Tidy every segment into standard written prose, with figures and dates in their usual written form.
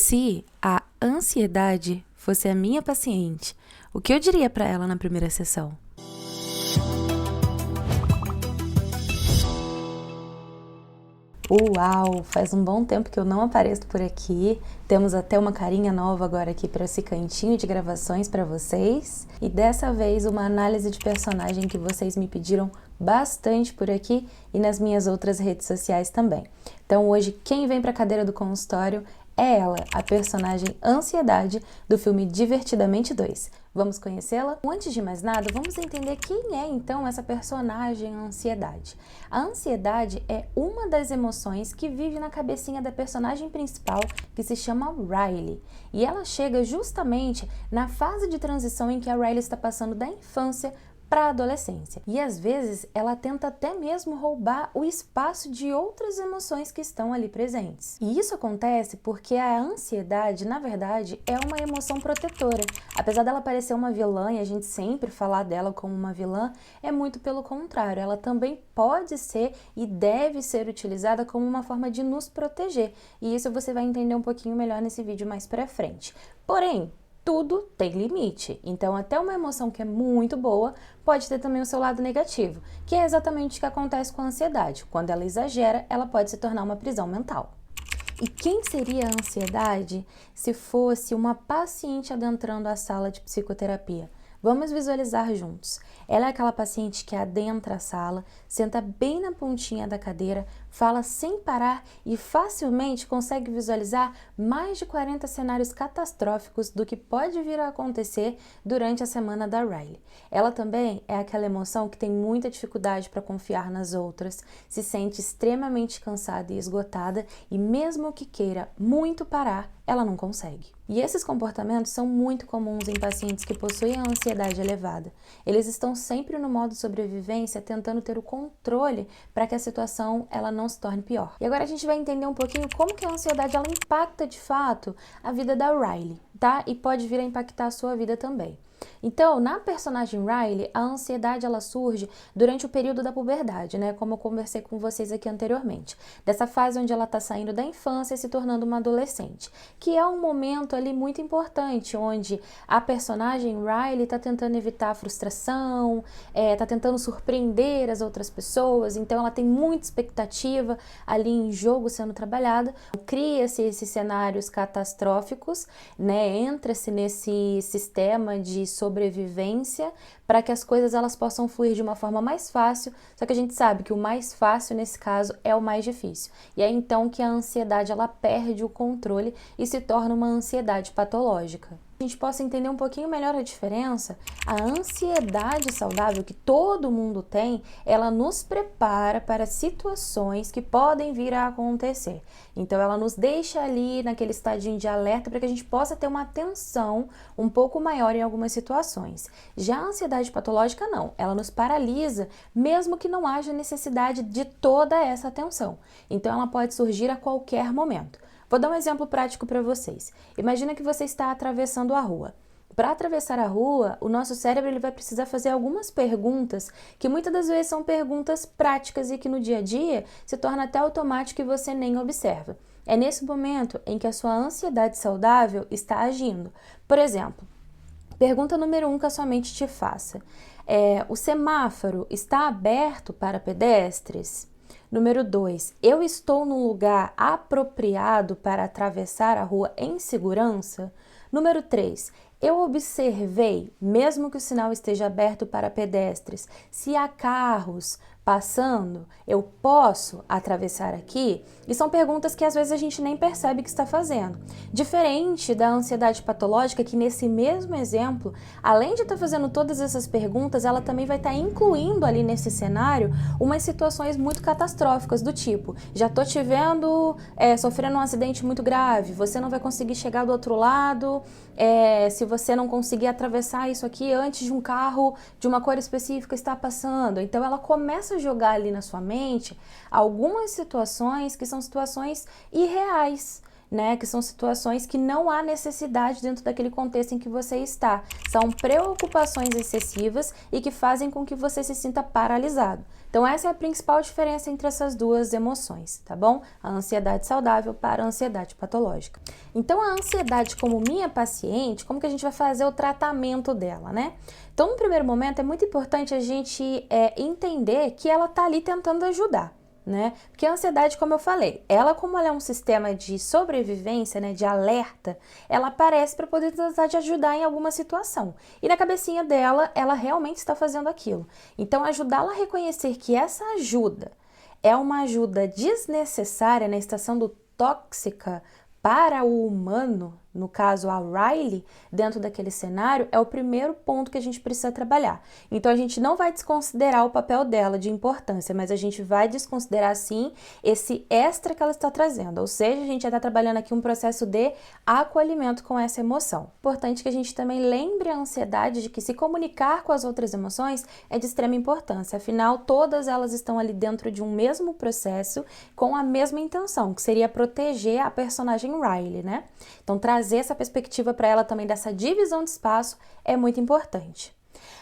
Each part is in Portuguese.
se a ansiedade fosse a minha paciente, o que eu diria para ela na primeira sessão? Uau, faz um bom tempo que eu não apareço por aqui. Temos até uma carinha nova agora aqui para esse cantinho de gravações para vocês. E dessa vez uma análise de personagem que vocês me pediram bastante por aqui e nas minhas outras redes sociais também. Então hoje quem vem para a cadeira do consultório é ela, a personagem Ansiedade do filme Divertidamente 2. Vamos conhecê-la? Antes de mais nada, vamos entender quem é então essa personagem Ansiedade. A ansiedade é uma das emoções que vive na cabecinha da personagem principal, que se chama Riley. E ela chega justamente na fase de transição em que a Riley está passando da infância para a adolescência. E às vezes ela tenta até mesmo roubar o espaço de outras emoções que estão ali presentes. E isso acontece porque a ansiedade, na verdade, é uma emoção protetora. Apesar dela parecer uma vilã e a gente sempre falar dela como uma vilã, é muito pelo contrário. Ela também pode ser e deve ser utilizada como uma forma de nos proteger. E isso você vai entender um pouquinho melhor nesse vídeo mais pra frente. Porém, tudo tem limite, então até uma emoção que é muito boa pode ter também o seu lado negativo, que é exatamente o que acontece com a ansiedade. Quando ela exagera, ela pode se tornar uma prisão mental. E quem seria a ansiedade se fosse uma paciente adentrando a sala de psicoterapia? Vamos visualizar juntos. Ela é aquela paciente que adentra a sala, senta bem na pontinha da cadeira, fala sem parar e facilmente consegue visualizar mais de 40 cenários catastróficos do que pode vir a acontecer durante a semana da Riley. Ela também é aquela emoção que tem muita dificuldade para confiar nas outras, se sente extremamente cansada e esgotada e mesmo que queira muito parar, ela não consegue. E esses comportamentos são muito comuns em pacientes que possuem a ansiedade elevada. Eles estão sempre no modo sobrevivência, tentando ter o controle para que a situação ela não se torne pior. E agora a gente vai entender um pouquinho como que a ansiedade ela impacta de fato a vida da Riley, tá? E pode vir a impactar a sua vida também. Então, na personagem Riley, a ansiedade ela surge durante o período da puberdade, né? Como eu conversei com vocês aqui anteriormente. Dessa fase onde ela está saindo da infância e se tornando uma adolescente. Que é um momento ali muito importante, onde a personagem Riley está tentando evitar a frustração, está tentando surpreender as outras pessoas, então ela tem muita expectativa ali em jogo sendo trabalhada. Cria-se esses cenários catastróficos, né? Entra-se nesse sistema de sobrevivência para que as coisas elas possam fluir de uma forma mais fácil, só que a gente sabe que o mais fácil nesse caso é o mais difícil. E é então que a ansiedade ela perde o controle e se torna uma ansiedade patológica. A gente possa entender um pouquinho melhor a diferença, a ansiedade saudável que todo mundo tem, ela nos prepara para situações que podem vir a acontecer. Então ela nos deixa ali naquele estadinho de alerta para que a gente possa ter uma atenção um pouco maior em algumas situações. Já a ansiedade patológica não, ela nos paralisa mesmo que não haja necessidade de toda essa atenção. Então ela pode surgir a qualquer momento. Vou dar um exemplo prático para vocês. Imagina que você está atravessando a rua. Para atravessar a rua, o nosso cérebro ele vai precisar fazer algumas perguntas que muitas das vezes são perguntas práticas e que no dia a dia se torna até automático e você nem observa. É nesse momento em que a sua ansiedade saudável está agindo. Por exemplo, pergunta número 1 que a sua mente te faça. O semáforo está aberto para pedestres? Número 2, eu estou num lugar apropriado para atravessar a rua em segurança? Número 3, eu observei, mesmo que o sinal esteja aberto para pedestres, se há carros passando, eu posso atravessar aqui? E são perguntas que às vezes a gente nem percebe que está fazendo. Diferente da ansiedade patológica, que nesse mesmo exemplo, além de estar fazendo todas essas perguntas, ela também vai estar incluindo ali nesse cenário umas situações muito catastróficas do tipo, já tô te vendo sofrendo um acidente muito grave, você não vai conseguir chegar do outro lado, se você não conseguir atravessar isso aqui antes de um carro de uma cor específica estar passando. Então ela começa a jogar ali na sua mente algumas situações que são situações irreais. né, que são situações que não há necessidade dentro daquele contexto em que você está. São preocupações excessivas e que fazem com que você se sinta paralisado. Então essa é a principal diferença entre essas duas emoções, tá bom? A ansiedade saudável para a ansiedade patológica. Então a ansiedade como minha paciente, como que a gente vai fazer o tratamento dela, né? Então no primeiro momento é muito importante a gente entender que ela tá ali tentando ajudar, né? Porque a ansiedade, como eu falei, como ela é um sistema de sobrevivência, né, de alerta, ela aparece para poder tentar te ajudar em alguma situação. E na cabecinha dela, ela realmente está fazendo aquilo. Então, ajudá-la a reconhecer que essa ajuda é uma ajuda desnecessária, né, está sendo tóxica para o humano, no caso a Riley, dentro daquele cenário, é o primeiro ponto que a gente precisa trabalhar. Então a gente não vai desconsiderar o papel dela de importância, mas a gente vai desconsiderar sim esse extra que ela está trazendo, ou seja, a gente já está trabalhando aqui um processo de acolhimento com essa emoção. Importante que a gente também lembre a ansiedade de que se comunicar com as outras emoções é de extrema importância, afinal todas elas estão ali dentro de um mesmo processo com a mesma intenção, que seria proteger a personagem Riley, né? Então trazer essa perspectiva para ela também dessa divisão de espaço é muito importante.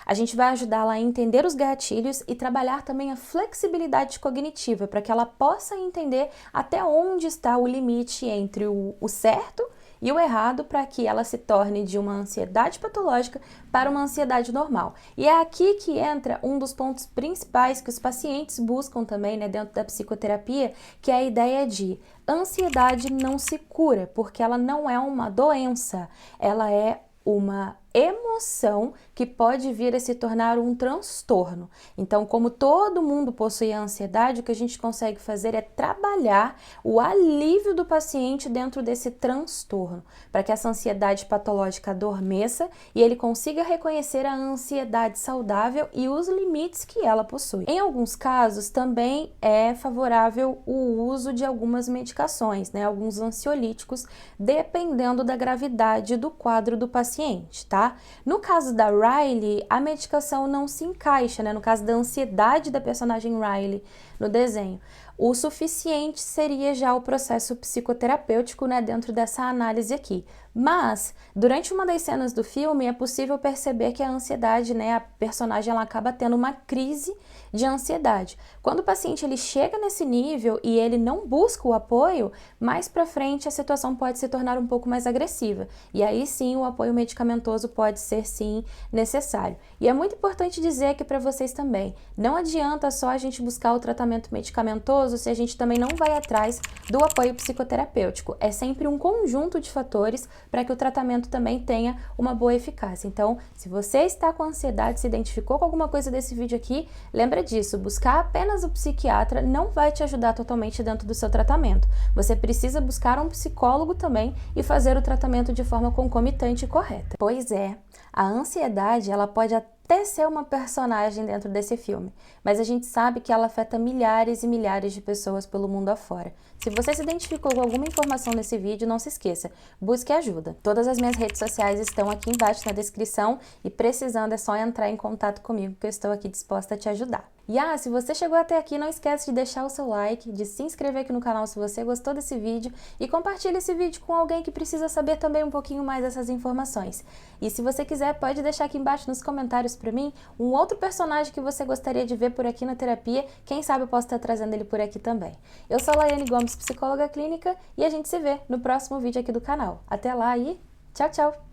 A gente vai ajudá-la a entender os gatilhos e trabalhar também a flexibilidade cognitiva para que ela possa entender até onde está o limite entre o certo e o errado para que ela se torne de uma ansiedade patológica para uma ansiedade normal. E é aqui que entra um dos pontos principais que os pacientes buscam também, né, dentro da psicoterapia, que é a ideia de ansiedade não se cura, porque ela não é uma doença, ela é uma emoção que pode vir a se tornar um transtorno. Então, como todo mundo possui a ansiedade, o que a gente consegue fazer é trabalhar o alívio do paciente dentro desse transtorno, para que essa ansiedade patológica adormeça e ele consiga reconhecer a ansiedade saudável e os limites que ela possui. Em alguns casos, também é favorável o uso de algumas medicações, né, alguns ansiolíticos, dependendo da gravidade do quadro do paciente, tá? No caso da Riley, a medicação não se encaixa, né? No caso da ansiedade da personagem Riley no desenho. O suficiente seria já o processo psicoterapêutico, né, dentro dessa análise aqui. Mas, durante uma das cenas do filme, é possível perceber que a ansiedade, né, a personagem ela acaba tendo uma crise de ansiedade. Quando o paciente ele chega nesse nível e ele não busca o apoio, mais pra frente a situação pode se tornar um pouco mais agressiva. E aí sim o apoio medicamentoso pode ser sim necessário. E é muito importante dizer aqui para vocês também, não adianta só a gente buscar o tratamento medicamentoso se a gente também não vai atrás do apoio psicoterapêutico. É sempre um conjunto de fatores para que o tratamento também tenha uma boa eficácia. Então, se você está com ansiedade, se identificou com alguma coisa desse vídeo aqui, lembra disso, buscar apenas o psiquiatra não vai te ajudar totalmente dentro do seu tratamento. Você precisa buscar um psicólogo também e fazer o tratamento de forma concomitante e correta. Pois é, a ansiedade ela pode até ser uma personagem dentro desse filme, mas a gente sabe que ela afeta milhares e milhares de pessoas pelo mundo afora. Se você se identificou com alguma informação nesse vídeo, não se esqueça, busque ajuda. Todas as minhas redes sociais estão aqui embaixo na descrição e precisando é só entrar em contato comigo que eu estou aqui disposta a te ajudar. E se você chegou até aqui, não esquece de deixar o seu like, de se inscrever aqui no canal se você gostou desse vídeo e compartilhe esse vídeo com alguém que precisa saber também um pouquinho mais dessas informações. E se você quiser, pode deixar aqui embaixo nos comentários para mim um outro personagem que você gostaria de ver por aqui na terapia, quem sabe eu posso estar trazendo ele por aqui também. Eu sou a Laiane Gomes, psicóloga clínica, e a gente se vê no próximo vídeo aqui do canal. Até lá e tchau, tchau!